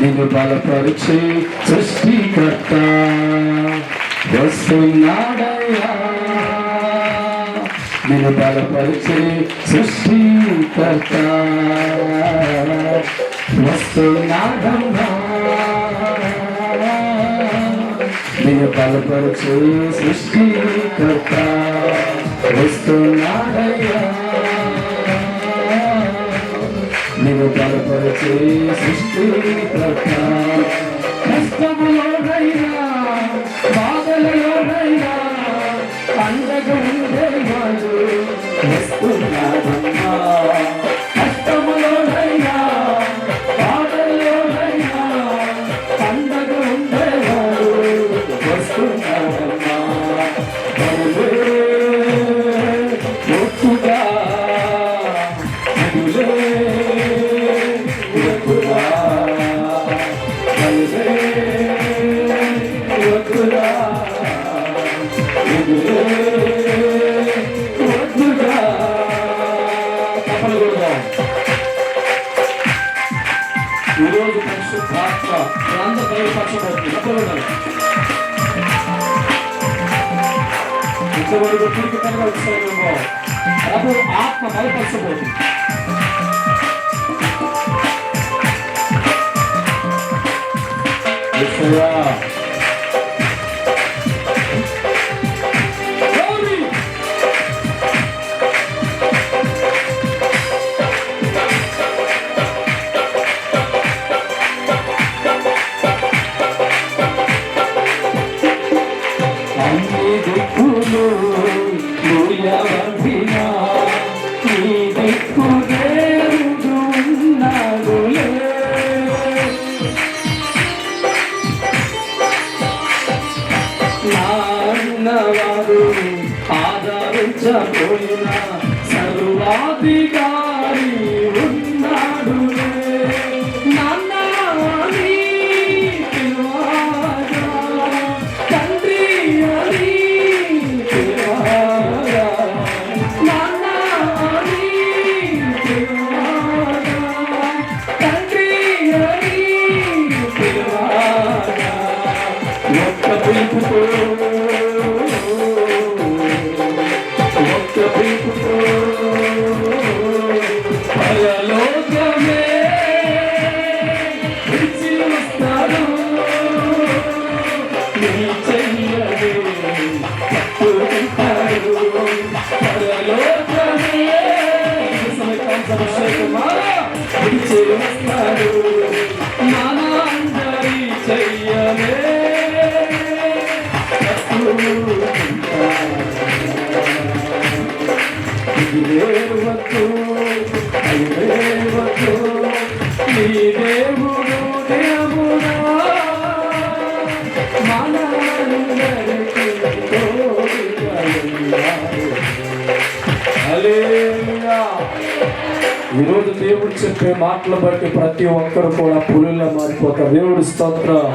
నిన్ను బలపరిచే సృష్టికర్త వస్తున్నాడయ్యా. నిన్ను బలపరిచే సృష్టికర్త వస్తున్నాడమ్మా. నిన్ను బలపరిచే సృష్టికర్త వస్తున్నాడయ్యా. నిన్ను బలపరిచే సృష్టికర్త కష్టములోనైనా బాధలలోనైనా అండగా ఉండేవాడు వస్తున్నాడమ్మా. కష్టములోనైనా బాధలలోనైనా అండగా ఉండేవాడు వస్తున్నాడమ్మా. ఒప్పుగా ఈరోజు పరిశుద్ధాత్మ అందరూ బయలుపరచబడుతుంది. ఇంతవరకు తిరిగి కనుక వచ్చామేమో ప్రభు ఆత్మ బయలుపరచబోతుంది. ఆదరించబోయిన సర్వాధికారి ఉన్నాడు. నాన్నని పిలువాగా తండ్రి అని పిలువాగా నాన్నని పిలువాగా తండ్రి అని పిలువాగా ఒక్క పిలుపుతో పరలోకమే విడిచి వస్తాడు. నీ చెయ్యని పట్టుకుంటాడు. పరలోకమే విడిచి వస్తాడు. నానా అందరి చెయ్యనే దేవుడు నీ దేవుడు దేవుడా మనందరికీ తోడుగా ఉన్నాడు. హల్లెలూయా. ఈరోజు దేవుడు చెప్పే మాటలు బట్టి ప్రతి ఒక్కరు కూడా పులుల్లా మారిపోతారు. దేవుడు స్తోత్రం.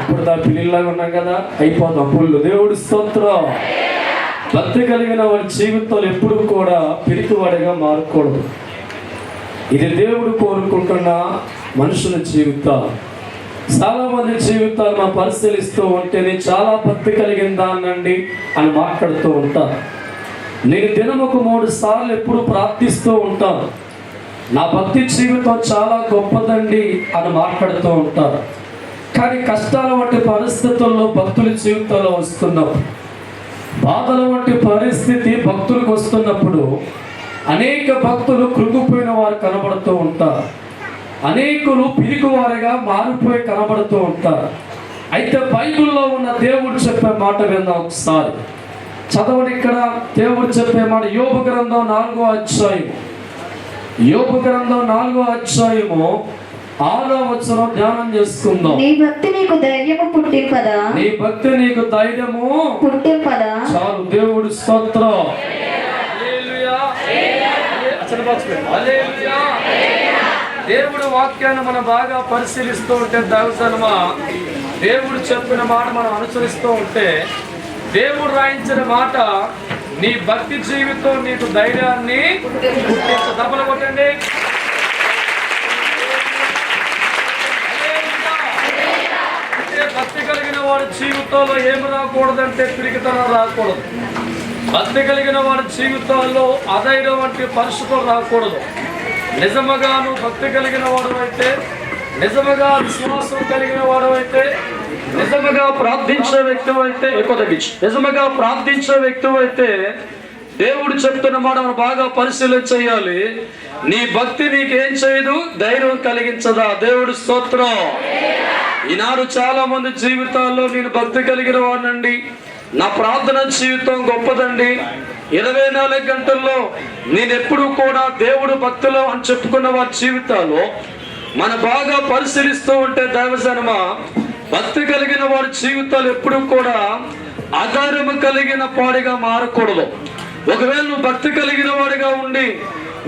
ఇప్పుడు దా పిల్లిలాగా ఉన్నాం కదా, అయిపోతాం పుల్లు. దేవుడు స్తోత్రం. భక్తి కలిగిన వారి జీవితాలు ఎప్పుడు కూడా పిరికివాడిగా మారకూడదు. ఇది దేవుడు కోరుకుంటున్న మనుషుల జీవితాలు. చాలా మంది జీవితాలు మనం పరిశీలిస్తూ ఉంటేనే చాలా భక్తి కలిగిన దాన్నండి అని మాట్లాడుతూ ఉంటారు. నేను దినముకు 3 సార్లు ఎప్పుడు ప్రార్థిస్తూ ఉంటాను. నా భక్తి జీవితం చాలా గొప్పదండి అని మాట్లాడుతూ ఉంటారు. కానీ కష్టాల వంటి పరిస్థితుల్లో భక్తుల జీవితంలో వస్తున్నప్పుడు, బాధల వంటి పరిస్థితి భక్తులకు వస్తున్నప్పుడు అనేక భక్తులు కృంగిపోయిన వారు కనబడుతూ ఉంటారు. అనేకులు పిరికివారిగా మారిపోయి కనబడుతూ ఉంటారు. అయితే బైబిల్లో ఉన్న దేవుడు చెప్పే మాట విందాం ఒకసారి. చదవండి. ఇక్కడ దేవుడు చెప్పే మాట యోబు గ్రంథం 4వ అధ్యాయం. యోబు గ్రంథం 4వ అధ్యాయము 6వ వచనం ధ్యానం చేసుకుందాం. నీ భక్తి నీకు ధైర్యము పుట్టింపదా? నీ భక్తి నీకు ధైర్యము పుట్టింపదా? చాలు. దేవుడు స్తోత్రం. హల్లెలూయా. హల్లెలూయా. దేవుడు వాక్యాన్ని మనం బాగా పరిశీలిస్తూ ఉంటే దైవజనమా, దేవుడు చెప్పిన మాట మనం అనుసరిస్తూ ఉంటే, దేవుడు రాయించిన మాట నీ భక్తి జీవితం నీకు ధైర్యాన్ని పుట్టించ. దెబ్బలు కొట్టండి. జీవితంలో ఏమి రాకూడదంటే పిరికితనం రాకూడదు. భక్తి కలిగిన వారి జీవితాల్లో అధైర్యం వంటి పరిస్థితులు రాకూడదు. నిజముగా నువ్వు భక్తి కలిగిన వాడు అయితే, నిజముగా విశ్వాసం కలిగిన వాడు అయితే, నిజముగా ప్రార్థించే వ్యక్తి అయితే, నిజముగా ప్రార్థించే వ్యక్తి అయితే దేవుడు చెప్తున్న మాట మనం బాగా పరిశీలన చేయాలి. నీ భక్తి నీకేం చేయదు, ధైర్యం కలిగించదా? దేవుడు స్తోత్రం. ఈనాడు చాలా మంది జీవితాల్లో నేను భక్తి కలిగిన వాడినండి, నా ప్రార్థన జీవితం గొప్పదండి, 24 గంటల్లో నేను ఎప్పుడు కూడా దేవుడు భక్తిలో అని చెప్పుకున్న వారి జీవితాల్లో మనం బాగా పరిశీలిస్తూ ఉంటే దైవజనమ, భక్తి కలిగిన వారి జీవితాలు ఎప్పుడు కూడా ఆధారము కలిగిన పాడిగా మారకూడదు. ఒకవేళ నువ్వు భక్తి కలిగిన వాడిగా ఉండి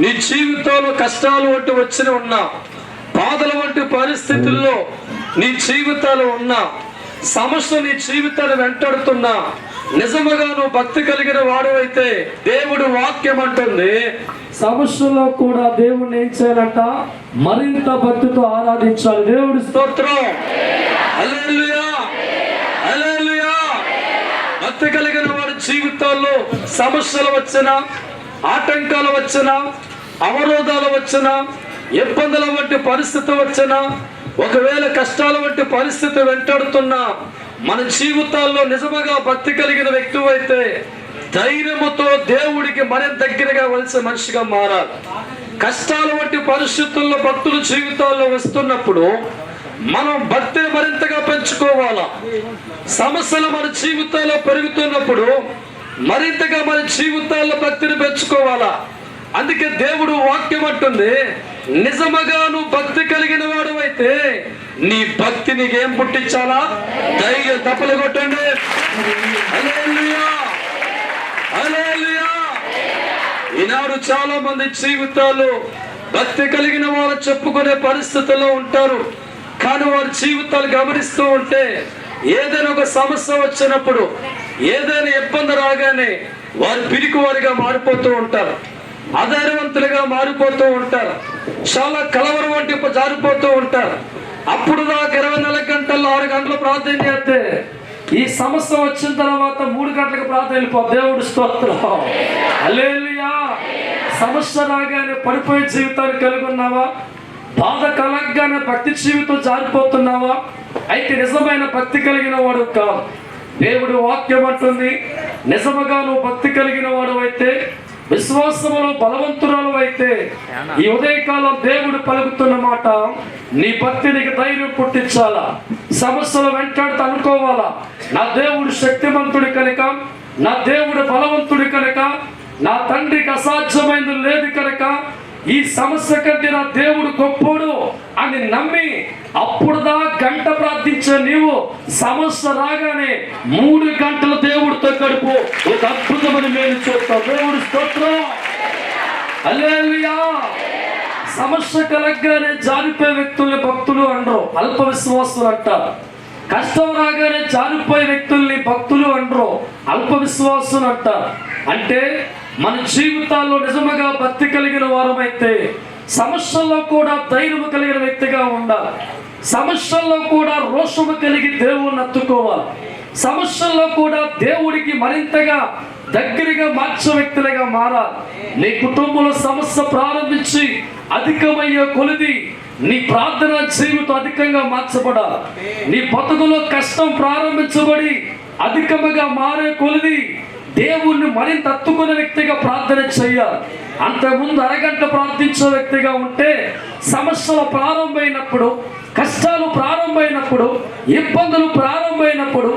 నీ జీవితంలో కష్టాలు వంటి వచ్చిన ఉన్నా, బాధల వంటి పరిస్థితుల్లో నీ జీవితాలు ఉన్నా, సమస్య నీ జీవితాన్ని వెంటాడుతున్నా, నిజముగా నువ్వు భక్తి కలిగిన వాడు అయితే దేవుడు వాక్యం అంటుంది, సమస్యలో కూడా దేవుణ్ణి ఏం చేయాలంట, మరింత భక్తితో ఆరాధించాలి. దేవుడి స్తోత్రం. హల్లెలూయా, హల్లెలూయా. భక్తి కలిగిన వాడి జీవితాల్లో సమస్యలు వచ్చినా, ఆటంకాలు వచ్చినా, అవరోధాలు వచ్చినా, ఇబ్బందుల వంటి పరిస్థితి వచ్చినా, ఒకవేళ కష్టాల వంటి పరిస్థితి వెంటాడుతున్నా, మన జీవితాల్లో నిజముగా భక్తి కలిగిన వ్యక్తి అయితే ధైర్యముతో దేవుడికి మరింత దగ్గరగా వలసే మనిషిగా మారాలి. కష్టాల వంటి పరిస్థితుల్లో భక్తుల జీవితాల్లో వస్తున్నప్పుడు మనం భక్తిని మరింతగా పెంచుకోవాలా. సమస్యలు మన జీవితాల్లో పెరుగుతున్నప్పుడు మరింతగా మన జీవితాల్లో భక్తిని పెంచుకోవాలా. అందుకే దేవుడు వాక్యం అంటుంది, నిజముగా నువ్వు భక్తి కలిగిన వాడు అయితే నీ భక్తి నీకేం పుట్టించాలా? ధైర్యం. తప్పలు కొట్టండి. హల్లెలూయా, హల్లెలూయా. ఈనాడు చాలా మంది జీవితాలు భక్తి కలిగిన వారు చెప్పుకునే పరిస్థితుల్లో ఉంటారు, కానీ వారి జీవితాలు గమనిస్తూ ఉంటే ఏదైనా ఒక సమస్య వచ్చినప్పుడు, ఏదైనా ఇబ్బంది రాగానే వారు పిరికి వారిగా మారిపోతూ ఉంటారు, అధైర్యవంతులుగా మారిపోతూ ఉంటారు, చాలా కలవరం వంటి జారిపోతూ ఉంటారు. అప్పుడు దాకా 24 గంటల్లో 6 గంటలు ప్రార్థన చేస్తే ఈ సమస్య వచ్చిన తర్వాత 3 గంటలకు ప్రార్థన వెళ్ళిపోతుంది. దేవుడు స్తోత్రం. హల్లెలూయా. సమస్య రాగానే పడిపోయే జీవితాన్ని కలిగి ఉన్నావా? బాధ కలగగానే భక్తి జీవితం జారిపోతున్నావా? అయితే నిజమైన భక్తి కలిగిన వాడు కాదు. దేవుడు వాక్యం అంటుంది, నిజముగా నువ్వు భక్తి కలిగిన వాడు అయితే, విశ్వాసములో బలవంతురాలు అయితే, ఈ ఉదయకాలం దేవుడు పలుకుతున్న మాట, నీ భక్తి నీకు ధైర్యం పుట్టించాలా. సమస్యలు వెంటాడుతూ అనుకోవాలా, నా దేవుడు శక్తిమంతుడి కనుక, నా దేవుడు బలవంతుడి కనుక, నా తండ్రికి అసాధ్యమైనది లేదు కనుక, ఈ సమస్య కంటే నా దేవుడు గొప్పోడు అని నమ్మి అప్పుడుదా గంట ప్రార్థించే నీవు సమస్య రాగానే 3 గంటలు దేవుడితో గడుపు, ఒక అద్భుతమైన మేలు చూస్తావు. దేవుడి స్తోత్రం. హల్లెలూయా. సమస్య కలగగానే జారిపోయే వ్యక్తుల్ని భక్తులు అనరు, అల్ప విశ్వాసులు అంటారు. కష్టం రాగానే జారిపోయే వ్యక్తుల్ని భక్తులు అనరు, అల్ప విశ్వాసులు అంటారు. అంటే మన జీవితాల్లో నిజముగా భక్తి కలిగిన వారమైతే సమస్యల్లో కూడా ధైర్యం కలిగిన వ్యక్తిగా ఉండాలి. సమస్యల్లో కూడా రోషము కలిగి దేవుణ్ణి అత్తుకోవాలి. సమస్యల్లో కూడా దేవుడికి మరింతగా దగ్గరగా మార్చే వ్యక్తులుగా మారాలి. నీ కుటుంబంలో సమస్య ప్రారంభించి అధికమయ్యే కొలిది నీ ప్రార్థన జీవితం అధికంగా మార్చబడాలి. నీ బతుకులో కష్టం ప్రారంభించబడి అధికముగా మారే కొలిది దేవుణ్ణి మరింత అత్తుకునే వ్యక్తిగా ప్రార్థన చేయాలి. అంతకుముందు అరగంట ప్రార్థించే వ్యక్తిగా ఉంటే సమస్యలు ప్రారంభమైనప్పుడు, కష్టాలు ప్రారంభమైనప్పుడు, ఇబ్బందులు ప్రారంభమైనప్పుడు,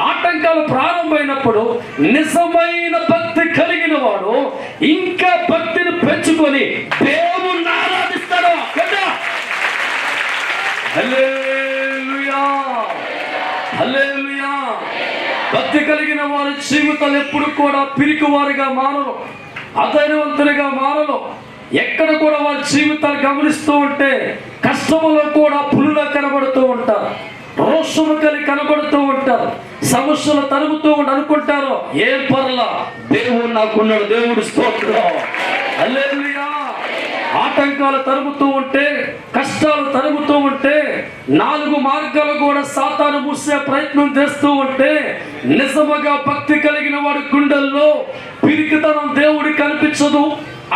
ఆటంకాలు ప్రారంభమైనప్పుడు నిజమైన భక్తి కలిగిన వాడు ఇంకా భక్తిని పెంచుకొని దేవుణ్ణి ఆరాధిస్తాడు. హల్లెలూయా, హల్లెలూయా. భక్తి కలిగిన వారి జీవితాలు ఎప్పుడు కూడా పిరికి వారిగా మారరు, అధైర్యవంతులుగా మారరు. ఎక్కడ కూడా వారి జీవితాలు గమనిస్తూ ఉంటే కష్టములో కూడా పులులా కనబడుతూ ఉంటారు, రోషము కలిగి కనబడుతూ ఉంటారు, సమస్యలు తరుగుతూ అనుకుంటారు, ఏం పర్లా దేవుడు నాకున్నాడు. దేవుడు స్తోత్రం. హల్లెలూయా. ఆటంకాలు తరుగుతూ ఉంటే, కష్టాలు తరుగుతూ ఉంటే 4 మార్గాలు కూడా సాతాను సాతాను మూసే ప్రయత్నం చేస్తూ ఉంటే నిజముగా భక్తి కలిగిన వాడి గుండెల్లో పిరికితనం దేవుడికి కనిపించదు,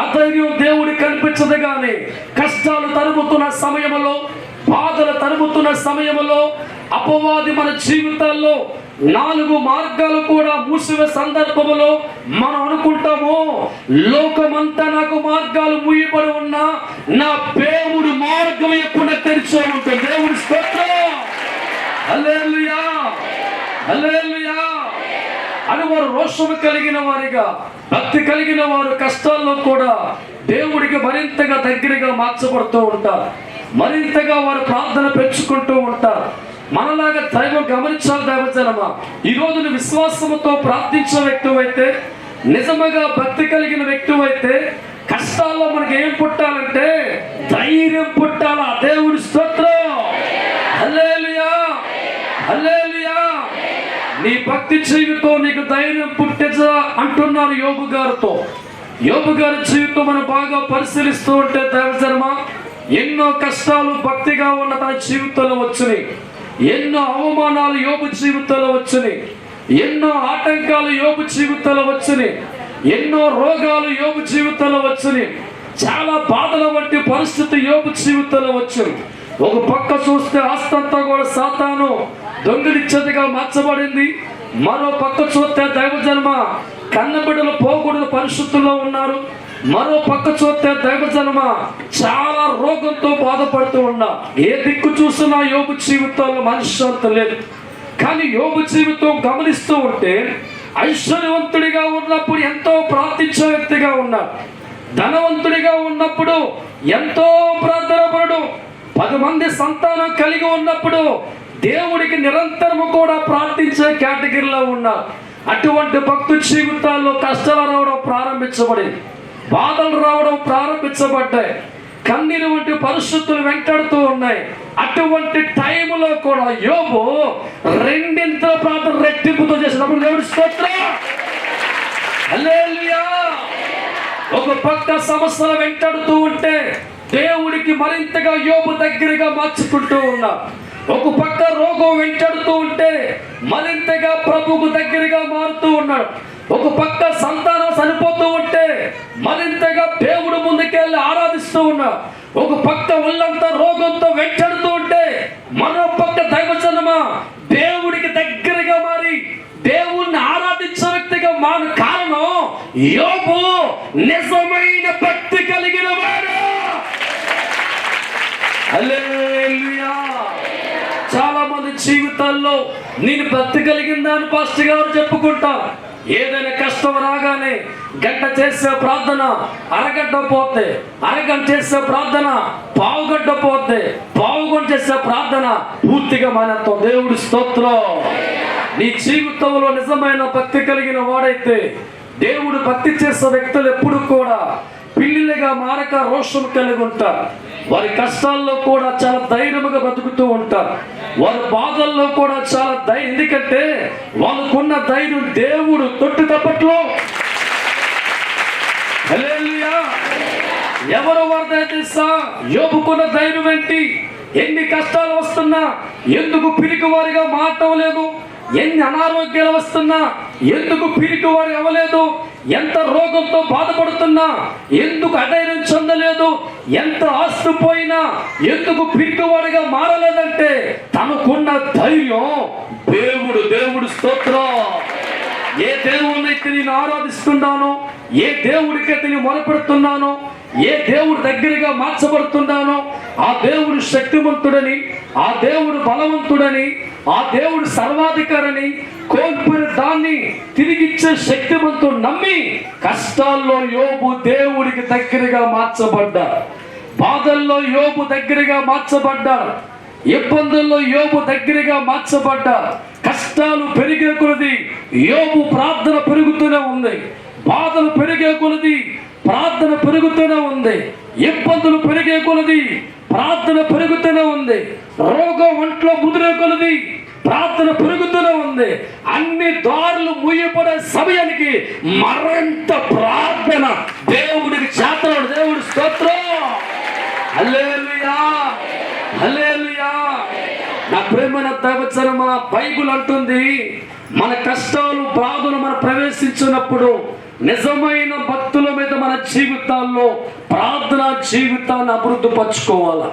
అధైర్యం దేవుడికి కనిపించదు. కానీ కష్టాలు తరుముతున్న సమయంలో, బాధలు తరుముతున్న సమయంలో అపవాది మన జీవితాల్లో 4 మార్గాలు కూడా మూసివే సందర్భంలో మనం అనుకుంటాము, లోకమంతా నాకు మార్గాలు మూయబడి ఉన్నా నా దేవుడు మార్గం ఎప్పుడు తెరిచే ఉంటుంది. దేవుడి స్తోత్రం, హల్లెలూయా, హల్లెలూయా అని వారు రోషము కలిగిన వారిగా, భక్తి కలిగిన వారు కష్టాల్లో కూడా దేవుడికి మరింతగా దగ్గరగా మార్చబడుతూ ఉంటారు. మరింతగా వారు ప్రార్థన పెంచుకుంటూ ఉంటారు. మనలాగా దైవం గమనించాలి. దైవజనమా, ఈరోజు నువ్వు విశ్వాసముతో ప్రార్థించిన వ్యక్తివైతే, నిజముగా భక్తి కలిగిన వ్యక్తివైతే కష్టాల్లో మనకి ఏం పుట్టాలంటే ధైర్యం పుట్టాలా. దేవుడి స్తోత్రం, హల్లెలూయా, హల్లెలూయా. నీ భక్తి జీవితం నీకు ధైర్యం పుట్టేదా అంటున్నారు యోబు గారితో. యోబు గారి జీవితం మనం బాగా పరిశీలిస్తూ ఉంటే దైవజనమా, ఎన్నో కష్టాలు భక్తిగా ఉన్న తన జీవితంలో వచ్చినాయి. ఎన్నో అవమానాలు యోబు జీవితంలో వచ్చినాయి. ఎన్నో ఆటంకాలు యోబు జీవితంలో వచ్చినాయి. ఎన్నో రోగాలు యోబు జీవితంలో వచ్చినాయి. చాలా బాధల వంటి పరిస్థితి యోబు జీవితంలో వచ్చింది. ఒక పక్క చూస్తే ఆస్తంతా కూడా సాతాను దొంగిలించేదిగా మార్చబడింది. మరో పక్క చూస్తే దైవజన్మ కన్నబిడ్డలు పోకూడదు పరిస్థితుల్లో ఉన్నారు. మరో పక్క చూస్తే దైవజన్మ చాలా రోగంతో బాధపడుతూ ఉన్నా. ఏ దిక్కు చూసినా యోబు జీవితంలో మనశ్శాంతి లేదు. కానీ యోబు జీవితం గమనిస్తూ ఉంటే ఐశ్వర్యవంతుడిగా ఉన్నప్పుడు ఎంతో ప్రార్థించే వ్యక్తిగా ఉన్నాడు. ధనవంతుడిగా ఉన్నప్పుడు ఎంతో ప్రార్థనపడు. 10 మంది సంతానం కలిగి ఉన్నప్పుడు దేవుడికి నిరంతరము కూడా ప్రార్థించే కేటగిరీలో ఉన్నారు. అటువంటి భక్తు జీవితాల్లో కష్టాలు రావడం ప్రారంభించబడింది, బాధలు రావడం ప్రారంభించబడ్డాయి, కన్నీరు వంటి పరిస్థితులు వెంటాడుతూ ఉన్నాయి. అటువంటి టైంలో కూడా యోబు 2 ప్రార్థన రెట్టింపుతో చేసినప్పుడు దేవుడి స్తోత్రం, హల్లెలూయా. ఒక పక్క సమస్యలు వెంటాడుతూ ఉంటే దేవుడికి మరింతగా యోబు దగ్గరగా మార్చుకుంటూ ఉన్నారు. ఒక పక్క రోగం వెంటాడుతూ ఉంటే మరింతగా ప్రభువుకు దగ్గరగా మారుతూ ఉన్నాడు. ఒక పక్క సంతానం చనిపోతూ ఉంటే మరింతగా దేవుడు ముందుకెళ్ళి ఆరాధిస్తూ ఉన్నాడు. ఒక పక్క ఒళ్ళంతా రోగంతో వెంటాడుతూ ఉంటే మరో పక్క దైవజనమా దేవుడికి దగ్గరగా మారి దేవుణ్ణి ఆరాధించే వ్యక్తిగా మారు. కారణం యోబు నిజమైన భక్తి కలిగిన వాడు. హల్లెలూయా. చాలా మంది జీవితాల్లో నేను భక్తి కలిగిందా అని పాస్టర్ గారు చెప్పుకుంటారు. ఏదైనా కష్టం రాగానే గంట చేసే ప్రార్థన అరగంట పోతే, అరగంట చేసే ప్రార్థన పావుగంట పోతే, పావుగంట చేసే ప్రార్థన పూర్తిగా మానేస్తాం. దేవుడి స్తోత్రం. నీ జీవితంలో నిజమైన భక్తి కలిగిన వాడైతే, దేవుడు భక్తి చేసే వ్యక్తులు ఎప్పుడు కూడా పిల్లిగా మారక రోషం కలిగి ఉంటారు. వారి కష్టాల్లో కూడా చాలా ధైర్యముగా బ్రతుకుతూ ఉంటారు. వారి బాధల్లో కూడా చాలా ధైర్యం, ఎందుకంటే వాళ్ళకున్న ధైర్యం దేవుడు తొట్టు తప్పట్లో. హల్లెలూయా. ఎవరు వారిదైతే యోబుకున్న ధైర్యం ఏంటి? ఎన్ని కష్టాలు వస్తున్నా ఎందుకు పిరికి వారిగా మారటం లేదు? ఎన్ని అనారోగ్యాలు వస్తున్నా ఎందుకు పిరికి వారు అవ్వలేదు? ఎంత రోగంతో బాధపడుతున్నా ఎందుకు అధైర్యం చెందలేదు? ఎంత ఆస్తి పోయినా ఎందుకు పిరికివాడిగా మారలేదంటే తనకున్న ధైర్యం దేవుడు. దేవుడు స్తోత్రం. ఏ దేవుడినైతే నేను ఆరాధిస్తున్నానో, ఏ దేవుడికైతే నేను మొరపెడుతున్నానో, ఏ దేవుడు దగ్గరగా మార్చబడుతున్నానో ఆ దేవుడు శక్తివంతుడని, ఆ దేవుడు బలవంతుడని, ఆ దేవుడు సర్వాధికారని, కోల్పోయిన దాన్ని తిరిగిచ్చే శక్తివంతుడు నమ్మి కష్టాల్లో యోబు దేవుడికి దగ్గరగా మార్చబడ్డాడు. బాధల్లో యోబు దగ్గరగా మార్చబడ్డాడు. ఇబ్బందుల్లో యోబు దగ్గరగా మార్చబడ్డాడు. కష్టాలు పెరిగే కొలది యోబు ప్రార్థన పెరుగుతూనే ఉంది. బాధలు పెరిగే కొలది ప్రార్థన పెరుగుతూనే ఉంది. ఇబ్బందులు పెరిగే కొలది ప్రార్థన పెరుగుతూనే ఉంది. రోగం ఒంట్లో ముదిరే కొలది ప్రార్థన పెరుగుతూనే ఉంది. అన్ని దారులు మూయబడే సమయానికి మరింత ప్రార్థన దేవుడికి చేతనాడు. దేవుడి స్తోత్రం. హల్లెలూయా, హల్లెలూయా. నా ప్రేమైన దైవజనమా, బైబిల్ అంటుంది మన కష్టాలు బాధలు మనం ప్రవేశించినప్పుడు నిజమైన భక్తుల మీద మన జీవితాల్లో ప్రార్థనా జీవితాన్ని అభివృద్ధి పరచుకోవాలి.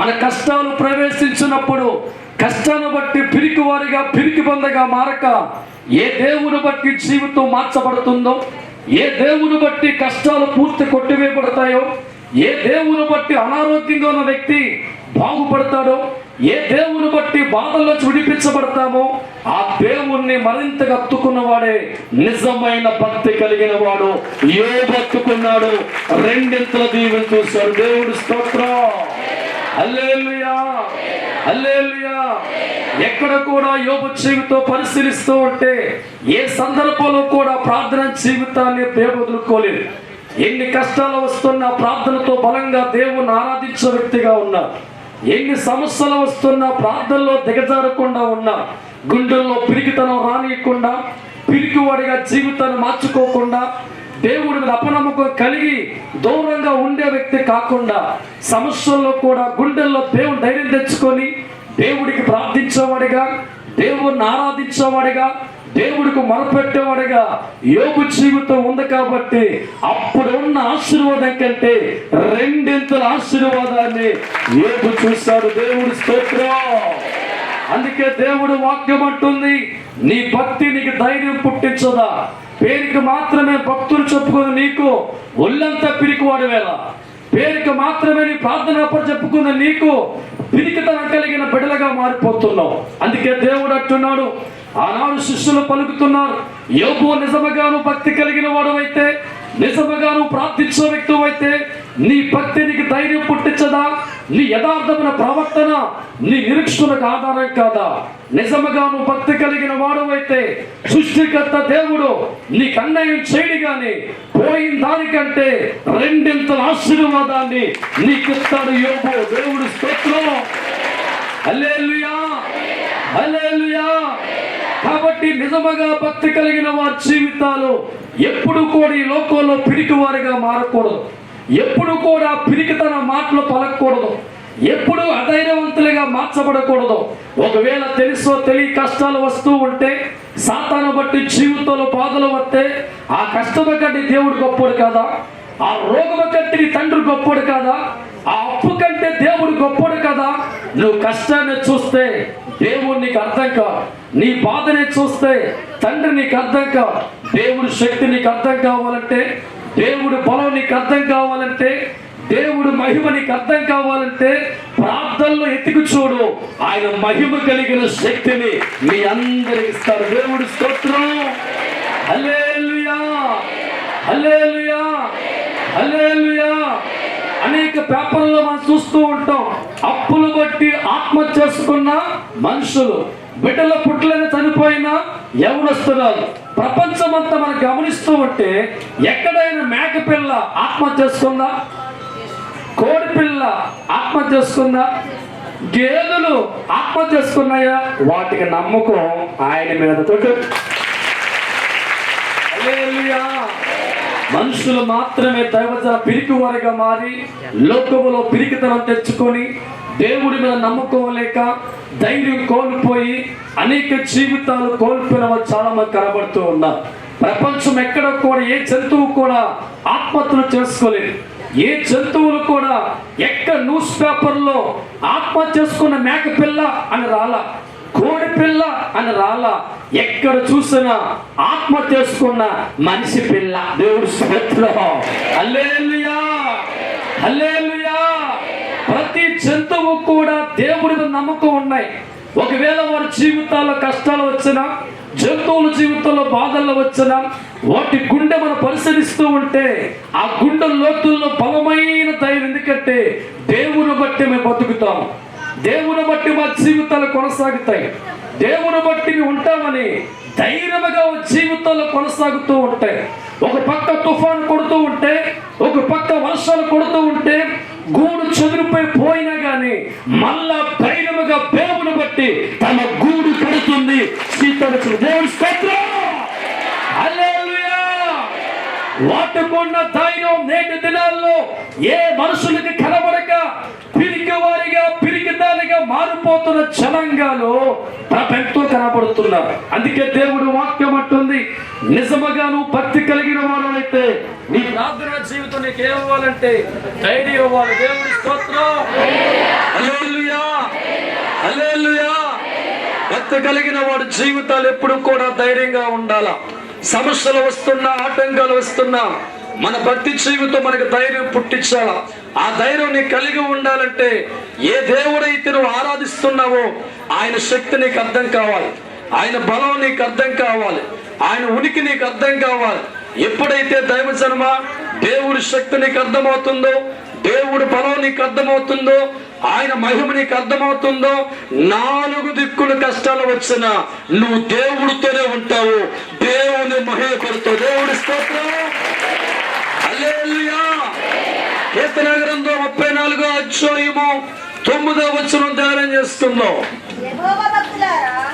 మన కష్టాలు ప్రవేశించినప్పుడు కష్టాన్ని బట్టి పిరికివారిగా పిరికి బందగా మారక, ఏ దేవుని బట్టి జీవితం మార్చబడుతుందో, ఏ దేవుని బట్టి కష్టాలు పూర్తి కొట్టివేయబడతాయో, ఏ దేవుని బట్టి అనారోగ్యంగా ఉన్న వ్యక్తి బాగుపడతాడో, ఏ దేవుని బట్టి బాధల్లో విడిపించబడతామో ఆ దేవుణ్ణి మరింతగా అత్తుకున్నవాడే నిజమైన భక్తి కలిగిన వాడు. యోబు అత్తుకున్నాడు, రెండింతల దీవెన చూశాడు. దేవుడు స్తోత్రం. హల్లెలూయా, హల్లెలూయా. ఎక్కడ కూడా యోబు జీవితం పరిశీలిస్తూ ఉంటే ఏ సందర్భంలో కూడా ప్రార్థన జీవితాన్ని దేవుడు వదులుకోలేదు. ఎన్ని కష్టాలు వస్తున్నా ప్రార్థనతో బలంగా దేవుని ఆరాధించే వ్యక్తిగా ఉన్నా, ఎన్ని సమస్యలు వస్తున్నా ప్రార్థనలో దిగజారకుండా ఉన్నా, గుండెల్లో పిరికితనం రానియకుండా, పిరికివాడిగా జీవితాన్ని మార్చుకోకుండా, దేవుడి మీద అపనమ్మకం కలిగి దూరంగా ఉండే వ్యక్తి కాకుండా, సమస్యల్లో కూడా గుండెల్లో దేవుని ధైర్యం తెచ్చుకొని దేవుడికి ప్రార్థించేవాడిగా, దేవుణ్ణి ఆరాధించేవాడిగా, దేవుడికి మొరపెట్టేవాడిగా యోబు జీవితం ఉంది. కాబట్టి అప్పుడు ఉన్న ఆశీర్వాదం కంటే రెండింతల ఆశీర్వాదాన్ని యోబు చూశాడు. దేవుడి స్తోత్రం. అందుకే దేవుడు వాక్యం అంటుంది, నీ భక్తి నీకు ధైర్యం పుట్టించదా? పేరుకి మాత్రమే భక్తులు చెప్పుకుని నీకు ఒళ్ళంతా పిరికివాడు వేళ, పేరుకి మాత్రమే నీ ప్రార్థన చెప్పుకున్న నీకు పిరికితనం కలిగిన బిడ్డలుగా మారిపోతున్నావు. అందుకే దేవుడు అంటున్నాడు, ఆనాడు శిష్యులు పలుకుతున్నారు, యోబు నిజముగాను భక్తి కలిగిన వాడు అయితే, నిజముగాను ప్రార్థించే వ్యక్తి అయితే నీ భక్తి నీకు ధైర్యం పుట్టించదా? నీ యథార్థమైన ప్రవర్తన నీ నిరీక్షణకు ఆధారం కాదా? నిజముగాను భక్తి కలిగిన వాడు అయితే సృష్టికర్త దేవుడు నీకు అన్యాయం చేయడు గాని పోయిన దానికంటే రెండింతల ఆశీర్వాదాన్ని నీకు ఇస్తాడు యోబు. దేవుడు స్తోత్రం. హల్లెలూయా, హల్లెలూయా. కాబట్టి నిజముగా భక్తి కలిగిన వారి జీవితాలు ఎప్పుడు కూడా ఈ లోకంలో పిరికివారిగా మారకూడదు, ఎప్పుడు కూడా పిరికితన మాటలు పలకూడదు, ఎప్పుడు అధైర్యవంతులుగా మార్చబడకూడదు. ఒకవేళ తెలుసో తెలియ కష్టాలు వస్తూ ఉంటే, సాతాను బట్టి జీవితంలో బాధలు వస్తే ఆ కష్టము కంటే దేవుడు గొప్పడు కాదా? ఆ రోగము కంటే నీ తండ్రి గొప్పడు కాదా? ఆ అప్పు కంటే దేవుడు గొప్పడు కదా? నువ్వు కష్టాన్ని చూస్తే దేవుడు నీకు అర్థం కాదు, నీ బాధని చూస్తే తండ్రి నీకు అర్థం కాదు. దేవుడి శక్తి నీకు అర్థం కావాలంటే, దేవుడి బలం నీకు అర్థం కావాలంటే, దేవుడు మహిమ నీకు అర్థం కావాలంటే ప్రార్థనలో ఎత్తుకు చూడు. ఆయన మహిమ కలిగిన శక్తిని మీ అందరికి ఇస్తారు. దేవుడి స్తోత్రం. హల్లెలూయా, హల్లెలూయా, హల్లెలూయా. అనేక పేపర్లలో మనం చూస్తూ ఉంటాం, అప్పులు బట్టి ఆత్మహత్య చేసుకున్న మనుషులు, బిడ్డల పుట్లని చనిపోయిన యవనస్తురాలు, ప్రపంచమంతా మనం గమనిస్తూ ఉంటే ఎక్కడైనా మేకపిల్ల ఆత్మహత్య చేసుకుందా? కోడి పిల్ల ఆత్మహత్య చేసుకుందా? గేదెలు ఆత్మహత్య చేసుకున్నాయా? వాటికి నమ్మకం ఆయన మీద తోటి. హల్లెలూయా. మనుషులు మాత్రమే దైవజన పిరికివారిగా మారి లోకములో పిరికితనం తెచ్చుకొని దేవుడి మీద నమ్మకం లేక ధైర్యం కోల్పోయి అనేక జీవితాలు కోల్పోయిన వాళ్ళు చాలా మంది కనబడుతూ ఉన్నారు. ప్రపంచం ఎక్కడ కూడా ఏ జంతువు కూడా ఆత్మహత్యలు చేసుకోలేదు. ఏ జంతువులు కూడా ఎక్కడ న్యూస్ పేపర్లో ఆత్మహత్య చేసుకున్న మేకపిల్ల అని రాలా, కోడి పిల్ల అని రాలా. ఎక్కడ చూసినా ఆత్మహత్య చేసుకున్న మనిషి పిల్ల. దేవుడు స్తోత్రం. హల్లెలూయా, హల్లెలూయా. ప్రతి జంతువు కూడా దేవుడి మీద నమ్మకం ఉన్నాయి. ఒకవేళ వారి జీవితాల్లో కష్టాలు వచ్చినా, జంతువుల జీవితంలో బాధల్లో వచ్చినా, వాటి గుండె మనం పరిశీలిస్తూ ఉంటే ఆ గుండె లోతుల్లో బలమైన ధైర్యం. ఎందుకంటే దేవుని బట్టి మేము బతుకుతాం, దేవుని బట్టి మా జీవితాలు కొనసాగుతాయి, దేవుని బట్టి ఉంటామని ధైర్యముగా జీవితాల్లో కొనసాగుతూ ఉంటాయి. ఒక పక్క తుఫాను కొడుతూ ఉంటే, ఒక పక్క వర్షాలు కొడుతూ ఉంటే, గూడు చెదిరిపోయి పోయినా గాని మళ్ళా ధైర్యముగా దేవుని బట్టి తన గూడు కడుతుంది. దేవుని స్తోత్రం. హల్లెలూయా. వాటికున్న ధైర్యం నేటి దినాల్లో ఏ మనుషులకి కనబడక పిరికివారిగా పిరికిదానిగా మారిపోతున్న జనాంగాలు ఎంతో కనబడుతున్నారు. అందుకే దేవుడు వాక్యం అంటుంది, నిజముగా నువ్వు భక్తి కలిగిన వాడు అయితే నీ ప్రార్థన జీవితం నీకు ఏమవ్వాలంటే ధైర్యం ఇవ్వాలి. దేవుడి స్తోత్రం. హల్లెలూయా, హల్లెలూయా. భక్తి కలిగిన వాడు జీవితాలు ఎప్పుడు కూడా ధైర్యంగా ఉండాలా. సమస్యలు వస్తున్నా, ఆటంకాలు వస్తున్నా, మన భక్తి జీవితం మనకు ధైర్యం పుట్టించాలా. ఆ ధైర్యం నీకు కలిగి ఉండాలంటే ఏ దేవుడైతే నువ్వు ఆరాధిస్తున్నావో ఆయన శక్తి నీకు అర్థం కావాలి, ఆయన బలం నీకు అర్థం కావాలి, ఆయన ఉనికి నీకు అర్థం కావాలి. ఎప్పుడైతే దైవజనమ దేవుడి శక్తి నీకు అర్థమవుతుందో, దేవుడి బలం నీకు అర్థమవుతుందో, ఆయన మహిమ నీకు అర్థమవుతుందో, 4 దిక్కుల కష్టాలు వచ్చినా నువ్వు దేవుడితోనే ఉంటావు, దేవుని మహిమపడుతావు. దేవుడి స్తోత్రం. హల్లెలూయా. కీర్తన గ్రంథం 34వ అధ్యాయము 9వ వచనం ధ్యానం చేస్తున్నాం.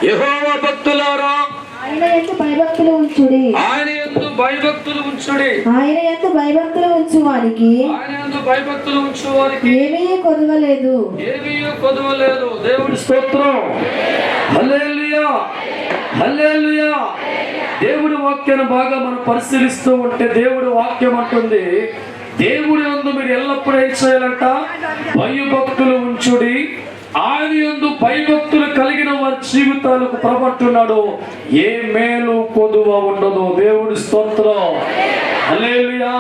యెహోవా భక్తులారా ఆయన యందు భయభక్తులు ఉంచుడి, ఆయన యందు భయభక్తులు ఉంచుడి, ఆయన యందు భయభక్తులు ఉంచువానికి ఆయన యందు భయభక్తులు ఉంచువారికి ఏమీ కొదవలేదు, ఏమీ కొదవలేదు. దేవుడి స్తోత్రం. హల్లెలూయా, హల్లెలూయా. దేవుడి వాక్యాన్ని బాగా మనం పరిశీలిస్తూ ఉంటే దేవుడి వాక్యం అంటుంది, దేవుడి యందు మీరు ఎల్లప్పుడూ ఏం చేయాలంట? భయభక్తులు ఉంచుడి, ఆయన యందు భయభక్తులు కలిగిన వారి జీవితాలకు ప్రబట్టున్నాడు, ఏ మేలు కొదువ ఉండదు. దేవుడి స్తోత్రం. హల్లెలూయా.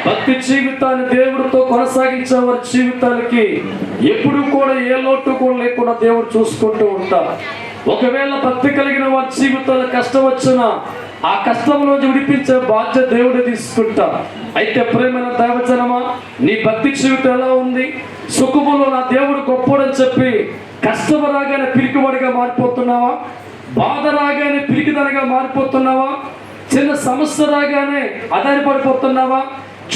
భక్తి జీవితాన్ని దేవుడితో కొనసాగించే వారి జీవితాలకి ఎప్పుడు కూడా ఏ లోటు కూడా లేకుండా దేవుడు చూసుకుంటూ ఉంటారు. ఒకవేళ భక్తి కలిగిన వారి జీవితాలు కష్టం వచ్చినా ఆ కష్టంలో విడిపించే బాధ్యత దేవుడే తీసుకుంటా. అయితే ప్రేమైన దైవజనమా, నీ భక్తి జీవితం ఎలా ఉంది? సుఖములో నా దేవుడు గొప్పడని చెప్పి కష్టం రాగానే పిరికివాడిగా మారిపోతున్నావా? బాధ రాగానే పిరికిదనగా మారిపోతున్నావా? చిన్న సమస్య రాగానే ఆధారపడిపోతున్నావా?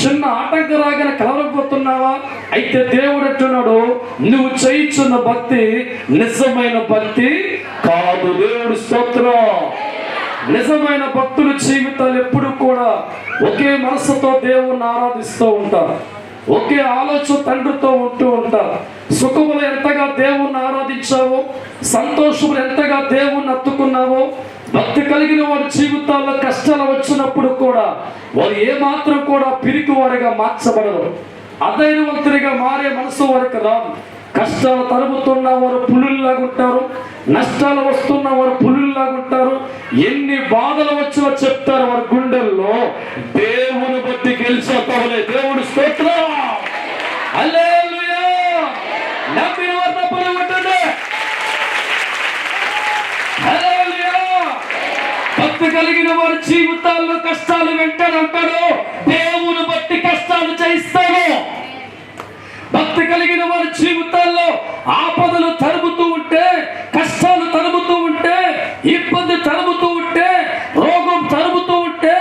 చిన్న ఆటంకం రాగానే కలవకపోతున్నావా? అయితే దేవుడు అంటున్నాడు, నువ్వు చేయించున్న భక్తి నిజమైన భక్తి కాదు. దేవుడు స్తోత్రం. నిజమైన భక్తుల జీవితాలు ఎప్పుడు కూడా ఒకే మనసుతో దేవుణ్ణి ఆరాధిస్తూ ఉంటారు, ఒకే ఆలోచన తండ్రితో ఉంటూ ఉంటారు. సుఖములు ఎంతగా దేవుణ్ణి ఆరాధించావో, సంతోషములు ఎంతగా దేవుణ్ణి అత్తుకున్నావో, భక్తి కలిగిన వారి జీవితాల్లో కష్టాలు వచ్చినప్పుడు కూడా వారు ఏమాత్రం కూడా పిరికి వారిగా మార్చబడరు, అధైర్యవంతుడిగా మారే మనసు వారికి రాదు. కష్టాలు తరుముతున్న వారు పులుల్లాగా ఉంటారు, నష్టాలు వస్తున్న వారు పులుల్లాగా ఉంటారు. ఎన్ని బాధలు వచ్చినా చెప్తారు వారి గుండెల్లో, దేవుని బట్టి గెలిచోతావులే. దేవుడి స్తోత్రం. హల్లెలూయా. నమ్మిన వారు తప్పని ఉంటుంది. హల్లెలూయా. భక్తి కలిగిన వారి జీవితాల్లో కష్టాలు వెంటాడు, దేవుని బట్టి కష్టాలు చేయిస్తాను. భక్తి కలిగిన వారి జీవితాల్లో ఆపదలు తరుముతూ ఉంటే, కష్టాలు తరుముతూ ఉంటే, ఇబ్బంది తరుముతూ ఉంటే, రోగం తరుముతూ ఉంటే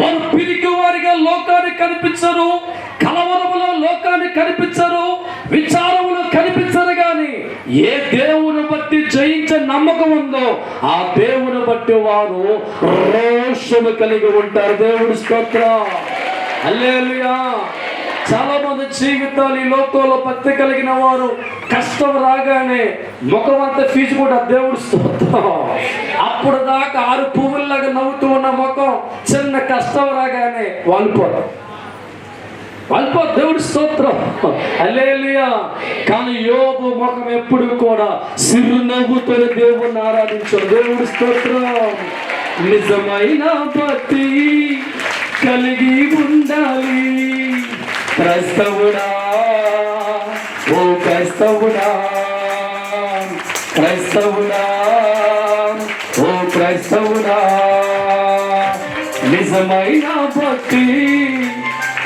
వారు పిరికి వారిగా లోకానికి కనిపించరు, కలవరములో లోకానికి కనిపించరు, విచారములో కనిపించరు. కానీ ఏ దేవుని బట్టి జయించే నమ్మకం ఉందో ఆ దేవుని బట్టి వారు రోషము కలిగి ఉంటారు. దేవుడి స్తోత్రం. హల్లెలూయా. చాలా మంది జీవితాలు ఈ లోకంలో భక్తి కలిగిన వారు కష్టం రాగానే ముఖం అంతా ఫీజు కూడా దేవుడు స్తోత్రం. అప్పుడు దాకా 6 పువ్వుల్లాగా నవ్వుతూ ఉన్న ముఖం చిన్న కష్టం రాగానే వాళ్ళిపోరు. దేవుడి స్తోత్రం. హల్లెలూయా. కానీ యోబు ముఖం ఎప్పుడు కూడా చిరునవ్వుతో దేవుణ్ణి ఆరాధించాడు. దేవుడి స్తోత్రం. నిజమైన భక్తి కలిగి ఉండాలి క్రైస్తవుడా, ఓ క్రైస్తవుడా, క్రైస్తవుడా, ఓ క్రైస్తవుడా. నిజమైన భక్తి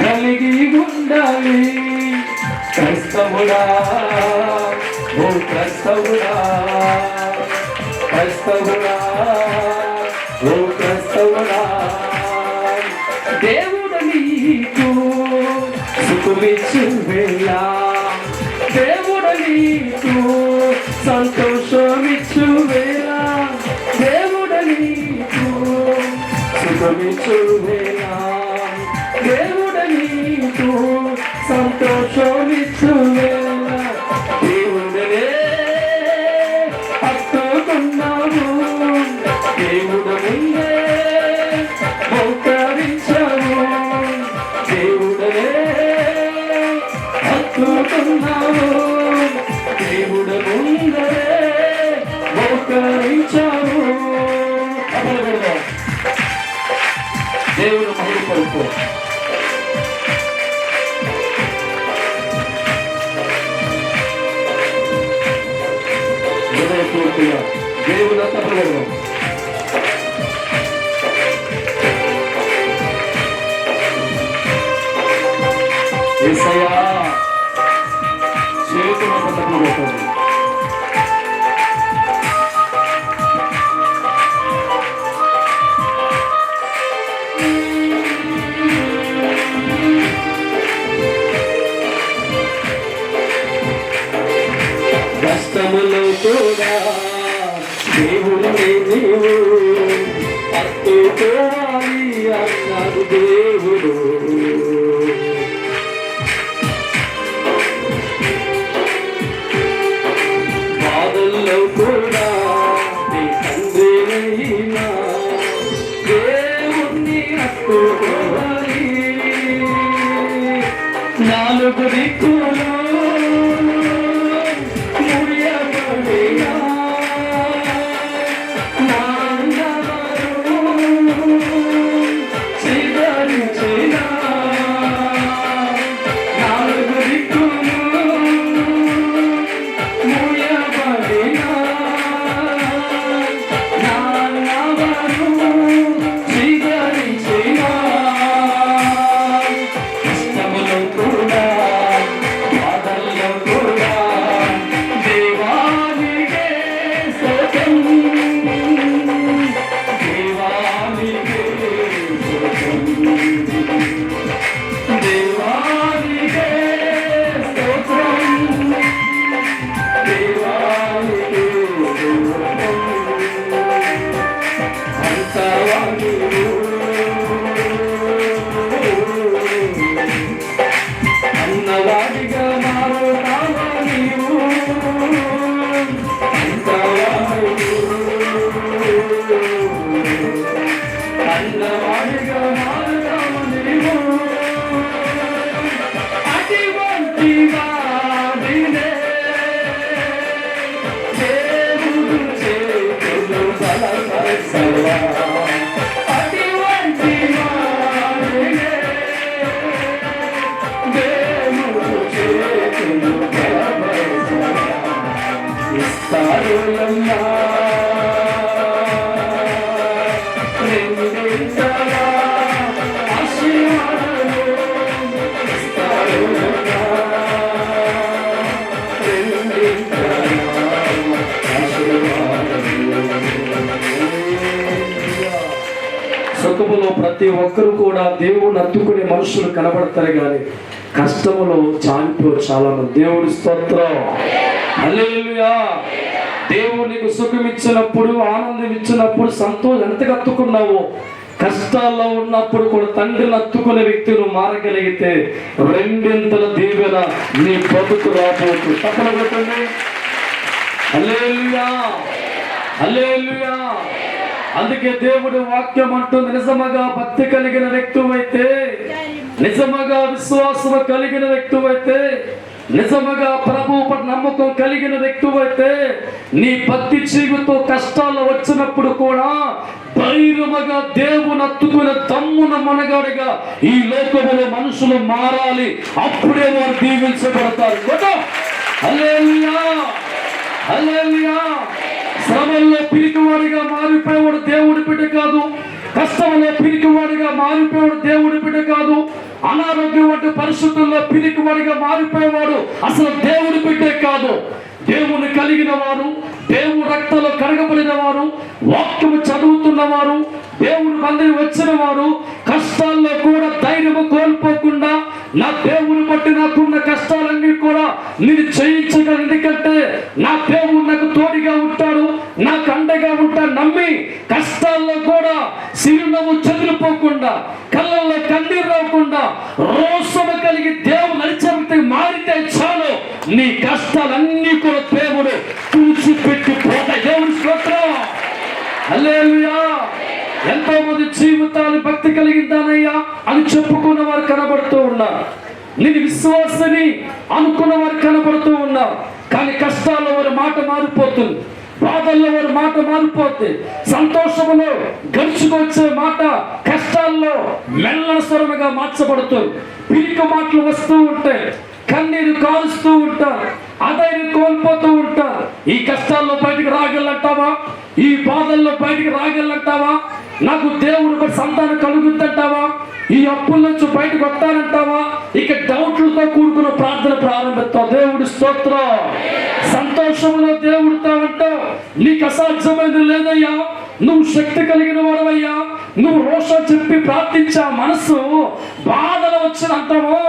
కలిగి ఉండాలి క్రైస్తవుడా, ఓ క్రైస్తవుడా, క్రైస్తవుడా, ఓ క్రైస్తవుడా. దేవుడు నీకు సుఖమిచ్చు వేళ, దేవుడు నీకు సంతోషమిచ్చు వేళ, దేవుడు నీకు సుఖమిచ్చు వేళ, దేవుడు నీకు సంతోషమిచ్చు వేళ. దేవుడనే పట్టుకో. హృదయపూర్తిగా దేవుడు తప్పగలరు. యేసయ్యా చేతుల పట్టుకోబోతుంది. కష్టములో కూడా దేవుడే నీవు పట్టుకోవాలి అన్నాడు దేవుడు. బాధల్లో కూడా నీ తండ్రి అయినా దేవుణ్ణి హత్తుకోవాలి. నాలుగు దిక్కులు అన్నవాడిగా మారుతావా నీవు, అన్నవాడిగా మారుతావా నీవు. అటువంటి వాడినే దేవుడు చేతులు బలపరచవా. అటువంటి వాడినే దేవుడు చేతులు బలపరచవా. ఇస్తారులమ్మా నిందించవా ఆశీర్వాదము. ఇస్తారులమ్మా నిందించవా ఆశీర్వాదము. సుఖములో ప్రతి ఒక్కరు కూడా దేవుని అత్తుకునే మనుషులు కనబడతారు, కానీ కష్టములో చాలిపోరు చాలా మంది. దేవుడి స్తోత్రం, హల్లెలూయా. దేవుడు నీకు సుఖం ఇచ్చినప్పుడు, ఆనందం ఇచ్చినప్పుడు, సంతోషం ఎంతగా అత్తుకున్నావో, కష్టాల్లో ఉన్నప్పుడు కూడా తండ్రిని అత్తుకునే వ్యక్తి నువ్వు మారగలిగితే రెండింతల దీవెన నీ బతుకు రాబోతు. తప్పన పెట్టండి. హల్లెలూయా, హల్లెలూయా. అందుకే దేవుడి వాక్యం అంటుంది, నిజముగా భక్తి కలిగిన వ్యక్తివైతే, నిజముగా విశ్వాసం కలిగిన వ్యక్తివైతే, నిజముగా ప్రభువు పట్ల నమ్మకం కలిగిన వ్యక్తివైతే, నీ భక్తి జీవితం కష్టాలు వచ్చినప్పుడు కూడా ధైర్యముగా దేవుని అత్తుకునే దమ్మున మనగాడిగా ఈ లోకములో మనుషులు మారాలి. అప్పుడే వారు దీవించబడతారు. హల్లెలూయా, హల్లెలూయా. శ్రమల్లో పిరికివాడిగా మారిపోయేవాడు దేవుడి బిడ్డ కాదు. కష్టంలో పిరికివాడిగా మారిపోయేవాడు దేవుడి బిడ్డ కాదు. అనారోగ్యం వంటి పరిస్థితుల్లో పిరికివాడిగా మారిపోయేవాడు అసలు దేవుడి బిడ్డే కాదు. దేవుని కలిగిన వారు, దేవుని రక్తంలో కడగబడిన వారు, వాక్యము చదువుతున్న వారు, దేవుని మందిరం వచ్చిన వారు కష్టాల్లో కూడా ధైర్యము కోల్పోకుండా, నా దేవుని బట్టి నాకున్న కష్టాలన్నీ కూడా నేను జయించగలను, ఎందుకంటే నా దేవుడు నాకు తోడుగా ఉంటాడు, నాకు అండగా ఉంటాడు నమ్మి కష్టాల్లో కూడా చిరునవ్వు చెదిరిపోకుండా, కళ్ళల్లో కన్నీరు రాకుండా రోషము కలిగి దేవుడు నడిచే మారితే చాలు, నీ కష్టాలన్నీ కూడా దేవుడు తుడిచిపెట్టి పోతాయి. దేవుని స్తోత్రం, హల్లెలూయా. ఎంతో మంది జీవితాలు భక్తి కలిగిందానయ్యా అని చెప్పుకున్న వారు కనబడుతూ ఉన్నారు. నేను విశ్వాసని అనుకున్న వారు కనబడుతూ ఉన్నారు. కానీ కష్టాల్లో వారి మాట మారిపోతుంది. బాధల్లో వారి మాట మారిపోద్ది, సంతోషములో గడుచుకొచ్చే మాట కష్టాల్లో మెల్లని స్వరముగా మార్చబడుతుంది. పిరికి మాటలు వస్తూ ఉంటాయి, కన్నీరు కాలుస్తూ ఉంటారు, అదైనా కోల్పోతూ ఉంటారు. ఈ కష్టాల్లో బయటికి రాగలంటావా? ఈ బాధల్లో బయటికి రాగలంటావా? నాకు దేవుడు బట్టి సంతానం కలుగుద్దంటావా? ఈ అప్పుల నుంచి బయటకు వస్తానంటావా? ఇక డౌట్లతో కూడుకున్న ప్రార్థన ప్రారంభిస్తావు. దేవుడి స్తోత్రం. సంతోషంలో దేవుడితో అంటావు, నీకు అసాధ్యమైనది లేదయ్యా, నువ్వు శక్తి కలిగిన వాడవయ్యా, నువ్వు రోషం చెప్పి ప్రార్థించా మనసు బాధలు వచ్చిన అంటామో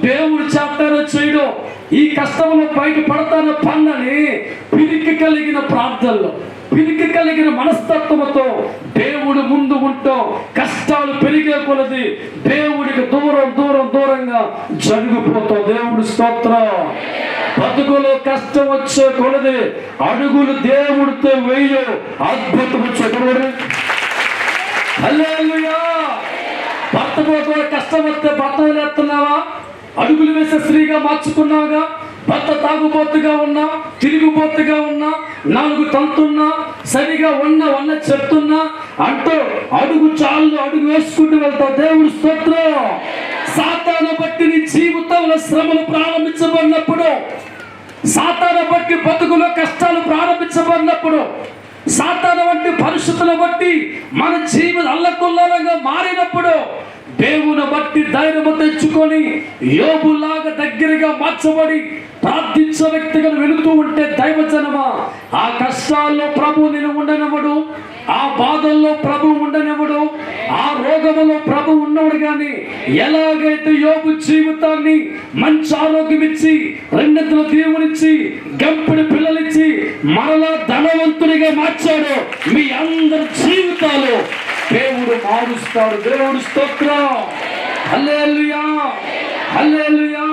దేవుడు చేస్తారో చేయడం. ఈ కష్టంలో బయట పడతానో పన్నని పిరికి కలిగిన ప్రార్థనలో, పిరికి కలిగిన మనస్తత్వంతో దేవుడు ముందు ఉంటాం. కష్టాలు పెరిగే కొలది దేవుడికి దూరం దూరం దూరంగా జరిగిపోతాం. దేవుడు స్తోత్రం. బతుకులో కష్టం వచ్చే కొలది అడుగులు దేవుడితో వెయ్యి అద్భుతం వచ్చే. హల్లెలూయా. భర్తతో కూడా కష్టం వస్తే భర్త వదిలేస్తున్నావా? అడుగులు వేసే స్త్రీగా మార్చుకున్నావుగా. భర్త తాగుబోతుగా ఉన్నా, తిరిగిపోతుగా ఉన్నా, నాలుగు తంతున్నా, సరిగా ఉన్న చెప్తున్నా అంటూ అడుగు చాలు అడుగు వేసుకుంటూ వెళ్తావు. దేవుడు స్తోత్రం. సాతాను బట్టి నీ జీవితంలో శ్రమలు ప్రారంభించబడినప్పుడు, సాతాను బట్టి బతుకులో కష్టాలు ప్రారంభించబడినప్పుడు, సాతాను వంటి పరిస్థితుల బట్టి మన జీవితం అల్లకొల్లాలంగా మారినప్పుడు దేవుని బట్టి ధైర్యము తెచ్చుకొని యోబులాగా దగ్గరగా మార్చబడి ప్రార్థించే వ్యక్తిగా వెళుతూ ఉంటే దైవజనమా, ఆ కష్టాల్లో ప్రభు నేను ఉండనివ్వడు, ఆ బాధల్లో ప్రభు ఉండనివ్వడు, ఆ రోగములో ప్రభు ఉన్నవాడు. కానీ ఎలాగైతే యోబు జీవితాన్ని మంచి ఆరోగ్యం ఇచ్చి, రెండింతల దేవునిచ్చి, గంపెడి పిల్లలిచ్చి మరలా ధనవంతునిగా మార్చాడు, మీ అందరి జీవితాలు దేవుడు మారుస్తాడు. దేవుడు స్తోత్రం. హల్లెలూయా, హల్లెలూయా.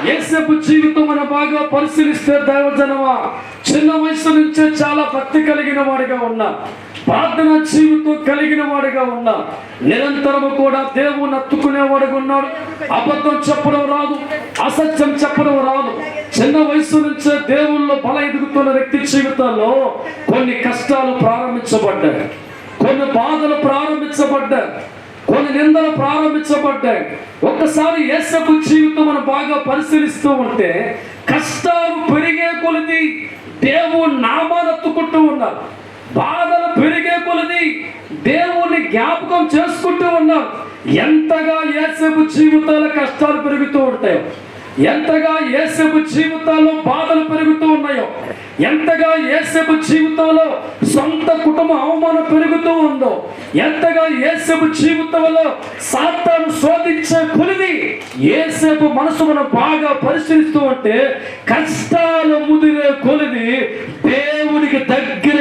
యేసేపు జీవితం మనం బాగా పరిశీలిస్తే దైవజనమా, చిన్న వయసు నుంచే చాలా భక్తి కలిగిన వాడిగా ఉన్నా, ప్రార్థన జీవితం కలిగిన వాడిగా ఉన్నా, నిరంతరము కూడా దేవుని అత్తుకునేవాడిగా ఉన్నాడు. అబద్ధం చెప్పడం రాదు, అసత్యం చెప్పడం రాదు. చిన్న వయసు నుంచే దేవుళ్ళు బల ఎదుగుతున్న వ్యక్తి జీవితాల్లో కొన్ని కష్టాలు ప్రారంభించబడ్డాయి, కొన్ని బాధలు ప్రారంభించబడ్డాయి, కొన్ని నిందలు ప్రారంభించబడ్డాయి. ఒక్కసారి యేసేపు జీవితం మనం బాగా పరిశీలిస్తూ ఉంటే కష్టాలు పెరిగే కొలది దేవుని నామాన్ని ఎత్తుకుంటూ ఉన్నారు, బాధలు పెరిగే కొలది దేవుని జ్ఞాపకం చేసుకుంటూ ఉన్నారు. ఎంతగా యేసేపు జీవితాల కష్టాలు పెరుగుతూ ఉంటాయో, ఎంతగా యేసేపు జీవితాల్లో బాధలు పెరుగుతూ ఉన్నాయో, ఎంతగా యేసేపు జీవితంలో సొంత కుటుంబ అవమానం పెరుగుతూ ఉందో, ఎంతగా యేసేపు జీవితంలో సాతాను శోధించే కొలిది యేసేపు మనసు మనం బాగా పరిశీలిస్తూ ఉంటే కష్టాలు ముదిరే కొలిది దేవునికి దగ్గర